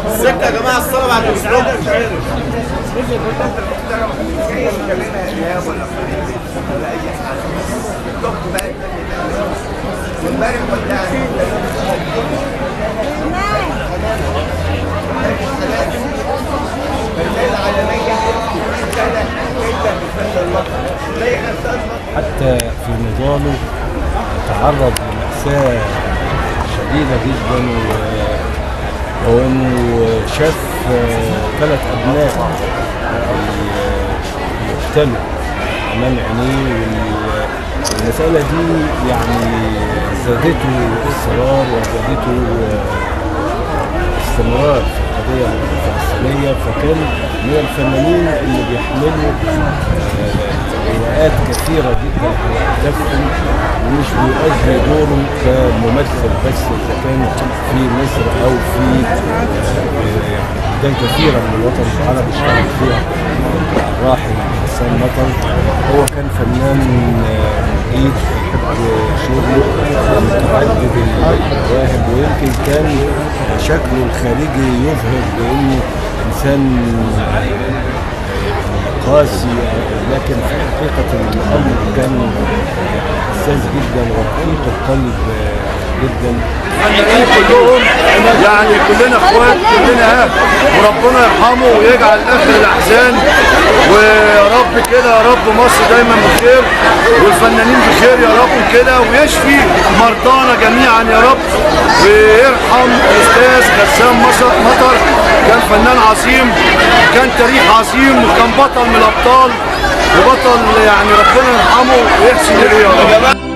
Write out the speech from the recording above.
السكه يا جماعه، الصلاه بعد الاسلوب. حتى في نضاله تعرض لمأساة شديدة جدا، وانه شاف 3 أبناء يقتلوا امام عينيه. والمسألة دي يعني زادته اصرار وزادته استمرار في القضية الفلسطينية، فكان من الفنانين اللي بيحملوا روايات كثيرة جدا على أكتافهم، ومش بيؤدي دوره كممثل بس إذا كان في مصر أو في بلدان كثيرة من الوطن العربي اشتغل فيها الراحل حسان مطر. هو كان فنان مجيد بيحب شغله، متعدد المواهب، ويمكن كان شكله الخارجي يظهر بأنه إنسان قاسي، لكن في حقيقة الأمر كان حساس جدا ورقيق القلب جدا. الفنانين كلهم يعني كلنا اخوات، كلنا اهل، وربنا يرحمه ويجعل اخر الاحزان، ويا رب كده يا رب مصر دايما بخير والفنانين بخير يا رب كده، ويشفي مرضانا جميعا يا رب، ويرحم الاستاذ غسان مطر. كان فنان عظيم، كان تاريخ عظيم، وكان بطل من الابطال وبطل، يعني ربنا يرحمه ويحسن اليه يا رب.